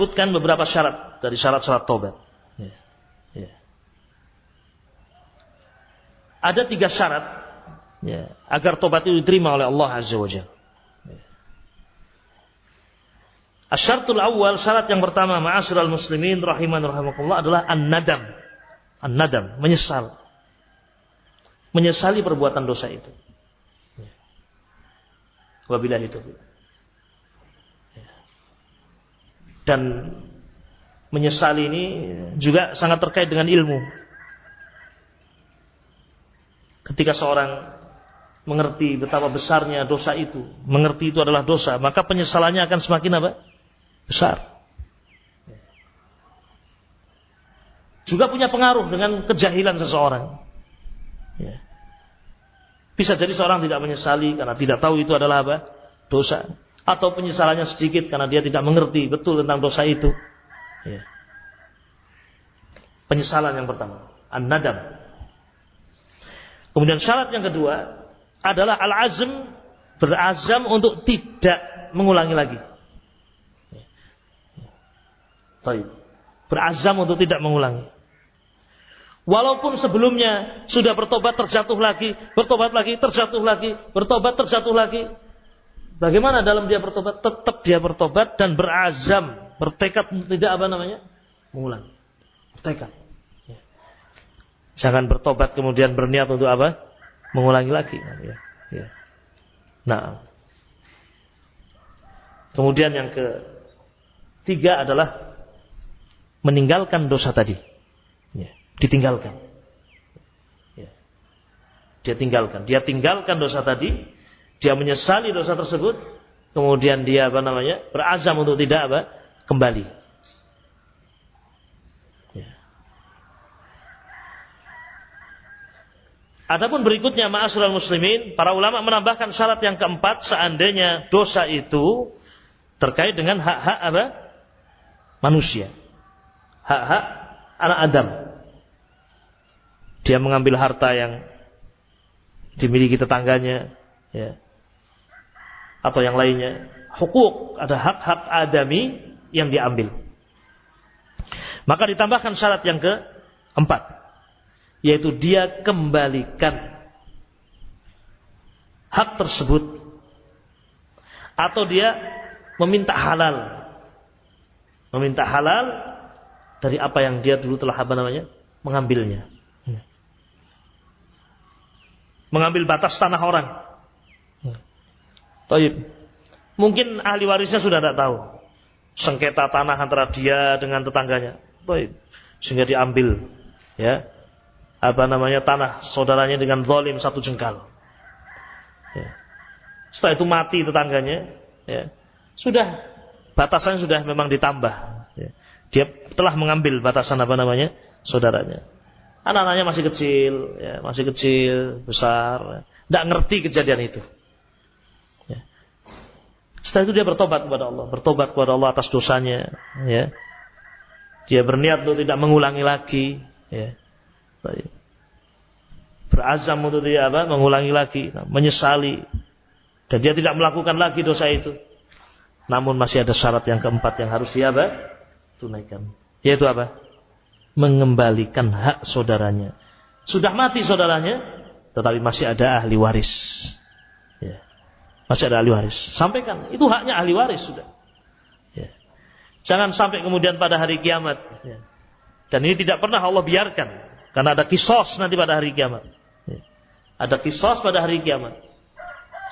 Sebutkan beberapa syarat dari syarat-syarat taubat. Ya. Ya. Ada 3 syarat ya, agar taubat itu diterima oleh Allah Azza wa Jalla. Ya. Asyaratul awal, syarat yang pertama, ma'asyiral muslimin rahiman rahimakumullah, adalah an-nadam. An-nadam, menyesal. Menyesali perbuatan dosa itu. Ya. Wabillahi taufiq. Dan menyesali ini juga sangat terkait dengan ilmu. Ketika seorang mengerti betapa besarnya dosa itu, mengerti itu adalah dosa, maka penyesalannya akan semakin apa? Besar. Juga punya pengaruh dengan kejahilan seseorang. Ya. Bisa jadi seorang tidak menyesali karena tidak tahu itu adalah apa? Dosa. Atau penyesalannya sedikit karena dia tidak mengerti betul tentang dosa itu. Ya. Penyesalan yang pertama, an-nadam. Kemudian syarat yang kedua adalah al-azm, berazam untuk tidak mengulangi lagi. Baik. Berazam untuk tidak mengulangi. Walaupun sebelumnya sudah bertobat terjatuh lagi, bertobat lagi, terjatuh lagi, bertobat terjatuh lagi. Bagaimana dalam dia bertobat? Tetap dia bertobat dan berazam, bertekad tidak apa namanya? Mengulang. Bertekad. Ya. Jangan bertobat kemudian berniat untuk apa? Mengulangi lagi. Ya. Ya. Nah. Kemudian yang ketiga adalah meninggalkan dosa tadi. Ya. Ditinggalkan. Ya. Dia tinggalkan. Dia tinggalkan dosa tadi. Dia menyesali dosa tersebut, kemudian dia apa namanya? Berazam untuk tidak apa? Kembali. Ya. Adapun berikutnya, ma'asyiral muslimin, para ulama menambahkan syarat yang keempat, seandainya dosa itu terkait dengan hak-hak apa? Manusia. Hak-hak anak Adam. Dia mengambil harta yang dimiliki tetangganya, ya. Atau yang lainnya, hukuk, ada hak-hak adami yang diambil. Maka ditambahkan syarat yang keempat, yaitu dia kembalikan hak tersebut, atau dia meminta halal dari apa yang dia dulu telah apa namanya mengambilnya. Mengambil batas tanah orang. Taib. Mungkin ahli warisnya sudah tidak tahu sengketa tanah antara dia dengan tetangganya. Taib. Sehingga diambil, ya, apa namanya tanah saudaranya dengan zalim 1 jengkal. Ya. Setelah itu mati tetangganya, ya, sudah batasannya sudah memang ditambah. Ya. Dia telah mengambil batasan apa namanya saudaranya. Anak-anaknya masih kecil, ya, masih kecil, besar, tidak ngerti kejadian itu. Setelah itu dia bertobat kepada Allah atas dosanya, ya. Dia berniat untuk tidak mengulangi lagi, ya. Berazam untuk tidak mengulangi lagi, menyesali, dan dia tidak melakukan lagi dosa itu. Namun masih ada syarat yang keempat yang harus dia tunaikan, yaitu apa? Mengembalikan hak saudaranya. Sudah mati saudaranya, tetapi masih ada ahli waris. Ya. Masih ada ahli waris. Sampaikan, itu haknya ahli waris sudah. Ya. Jangan sampai kemudian pada hari kiamat. Ya. Dan ini tidak pernah Allah biarkan, karena ada kisos nanti pada hari kiamat. Ya. Ada kisos pada hari kiamat.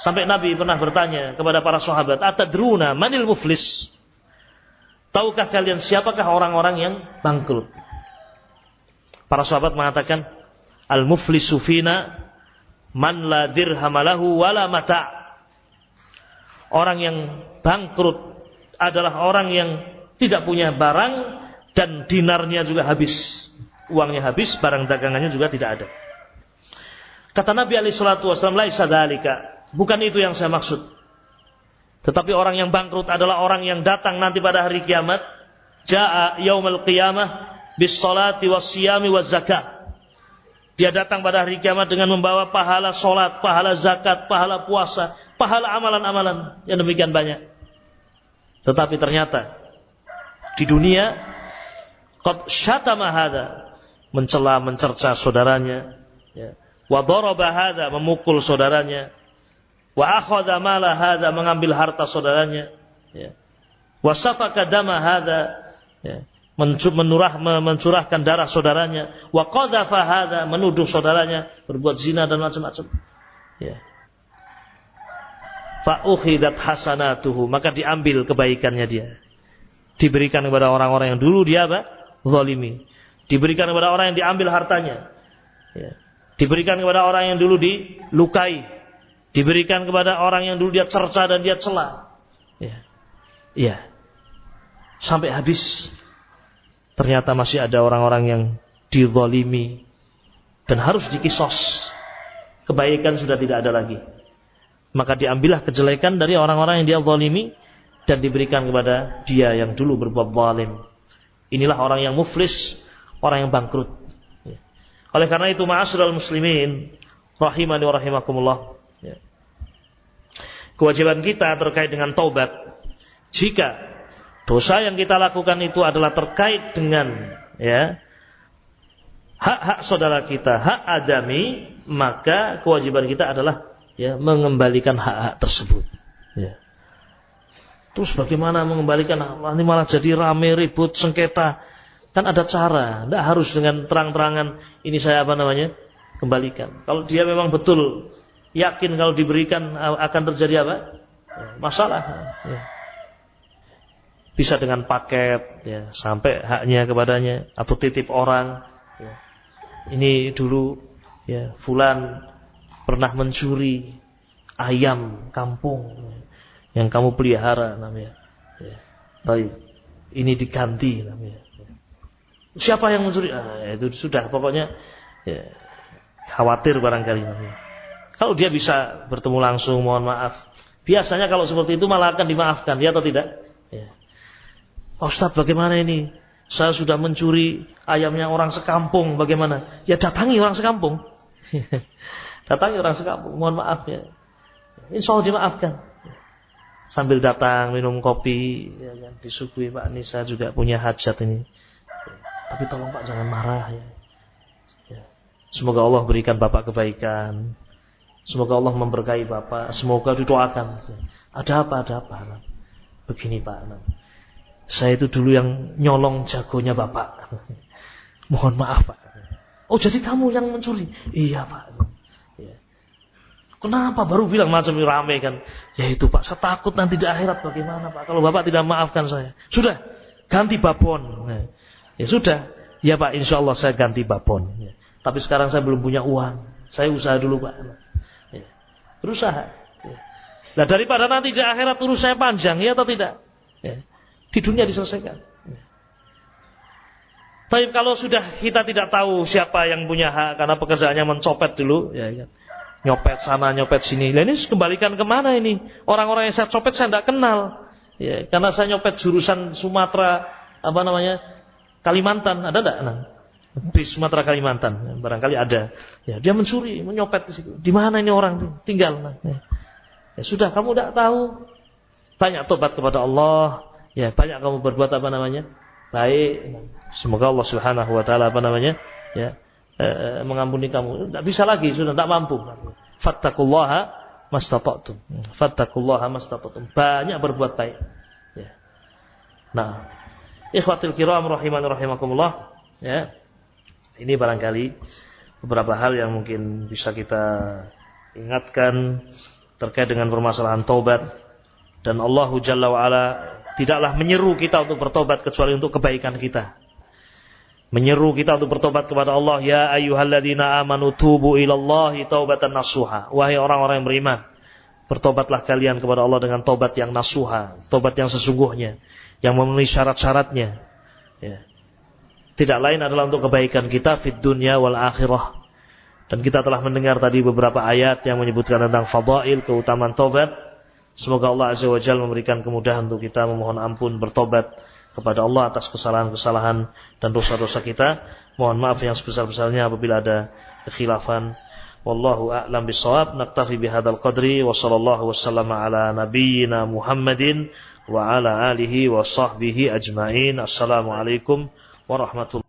Sampai Nabi pernah bertanya kepada para sahabat, atadruna manil muflis? Tahukah kalian siapakah orang-orang yang bangkrut? Para sahabat mengatakan, al-muflisu fina man la dirhamalahu wala mata'. Orang yang bangkrut adalah orang yang tidak punya barang dan dinarnya juga habis. Uangnya habis, barang dagangannya juga tidak ada. Kata Nabi SAW, laisa dzalika, bukan itu yang saya maksud. Tetapi orang yang bangkrut adalah orang yang datang nanti pada hari kiamat, jaa yaumul qiyamah bis salati was siyami waz zakat. Dia datang pada hari kiamat dengan membawa pahala salat, pahala zakat, pahala puasa, pahala amalan-amalan yang demikian banyak. Tetapi ternyata di dunia, qad syatama hadza, mencela mencerca saudaranya, ya. Wa daraba hadza, memukul saudaranya. Wa akhadha mala hadza, mengambil harta saudaranya, ya. Wa safaka dama hadza, ya. Mencurahkan darah saudaranya. Wa qadhafa hadza, menuduh saudaranya berbuat zina dan macam-macam, ya. Fa ukhidat hasanatuhu, maka diambil kebaikannya dia, diberikan kepada orang-orang yang dulu dia zalimi, diberikan kepada orang yang diambil hartanya, ya. Diberikan kepada orang yang dulu dilukai, diberikan kepada orang yang dulu dia cerca dan dia cela, ya. Ya. Sampai habis. Ternyata masih ada orang-orang yang dizalimi dan harus dikisos. Kebaikan sudah tidak ada lagi. Maka diambillah kejelekan dari orang-orang yang dia zalimi dan diberikan kepada dia yang dulu berbuat zalim. Inilah orang yang muflis, orang yang bangkrut. Oleh karena itu, ma'asyiral muslimin rahimani wa rahimakumullah, ya. Kewajiban kita terkait dengan taubat, jika dosa yang kita lakukan itu adalah terkait dengan, ya, hak-hak saudara kita, hak adami, maka kewajiban kita adalah, ya, mengembalikan hak-hak tersebut, ya. Terus bagaimana mengembalikan hak? Ini malah jadi rame, ribut, sengketa. Kan ada cara, tidak harus dengan terang-terangan ini saya kembalikan. Kalau dia memang betul yakin kalau diberikan akan terjadi apa? Ya, masalah, ya. Bisa dengan paket, ya, sampai haknya kepadanya, atau titip orang, ya. Ini dulu, ya, fulan pernah mencuri ayam kampung, ya, yang kamu pelihara namanya, ya. Baik, ini diganti namanya. Siapa yang mencuri? Itu sudah, pokoknya, ya, khawatir barangkali namanya. Kalau dia bisa bertemu langsung, mohon maaf. Biasanya kalau seperti itu malah akan dimaafkan, ya atau tidak? Ya. Pak Ustaz, bagaimana ini? Saya sudah mencuri ayamnya orang sekampung, bagaimana? Ya datangi orang sekampung. Datangi orang sekampung, mohon maaf, ya. Insya Allah dimaafkan. Sambil datang minum kopi, ya, disuguhi, Pak, ini saya juga punya hajat ini. Tapi tolong Pak jangan marah, ya. Ya. Semoga Allah berikan Bapak kebaikan. Semoga Allah memberkahi Bapak. Semoga didoakan. Ada apa? Begini Pak, saya itu dulu yang nyolong jagonya Bapak. Mohon maaf Pak. Oh jadi kamu yang mencuri? Iya Pak. Ya. Kenapa baru bilang macam ini, rame kan? Ya itu Pak, saya takut nanti di akhirat bagaimana Pak kalau Bapak tidak maafkan saya. Sudah, ganti babon. Nah. Ya sudah, ya Pak, insya Allah saya ganti babon. Ya. Tapi sekarang saya belum punya uang. Saya usaha dulu Pak. Ya. Berusaha. Ya. Nah daripada nanti di akhirat urus saya panjang, ya atau tidak? Ya. Di dunia diselesaikan. Ya. Tapi kalau sudah kita tidak tahu siapa yang punya hak karena pekerjaannya mencopet dulu, ya, ya. Nyopet sana, nyopet sini. Nah ini kembalikan kemana ini? Orang-orang yang saya copet saya tidak kenal. Ya, karena saya nyopet jurusan Sumatera, Kalimantan, ada enggak? Nah, di Sumatera Kalimantan, barangkali ada. Ya, dia mencuri, menyopet di situ. Di mana ini orang tinggal? Nah, ya. Ya sudah, kamu tidak tahu. Banyak tobat kepada Allah. Ya, banyak kamu berbuat baik. Semoga Allah Subhanahu wa taala ya, mengampuni kamu. Tidak bisa lagi, sudah tidak mampu. Fattaqullaha mastata'tum. Fattaqullaha mastata'tum. Banyak berbuat baik. Ya. Nah, ikhwatul kiram rahimani rahimakumullah, ya. Ini barangkali beberapa hal yang mungkin bisa kita ingatkan terkait dengan permasalahan taubat. Dan Allah Jalla wa Ala tidaklah menyeru kita untuk bertobat kecuali untuk kebaikan kita. Menyeru kita untuk bertobat kepada Allah, ya ayyuhalladzina amanu tubu ilallahi taubatan nasuha. Wahai orang-orang yang beriman, bertobatlah kalian kepada Allah dengan taubat yang nasuha, taubat yang sesungguhnya, yang memenuhi syarat-syaratnya, ya. Tidak lain adalah untuk kebaikan kita fid dunya wal akhirah. Dan kita telah mendengar tadi beberapa ayat yang menyebutkan tentang fadail, keutamaan taubat. Semoga Allah Azza wa Jalla memberikan kemudahan untuk kita memohon ampun, bertobat kepada Allah atas kesalahan-kesalahan dan dosa-dosa kita. Mohon maaf yang sebesar-besarnya apabila ada kekhilafan. Wallahu a'lam bishawab. Naktafi bihadzal qadri wa sallallahu wasallama ala nabiyyina Muhammadin wa ala alihi wa sahbihi ajma'in. Assalamualaikum warahmatullahi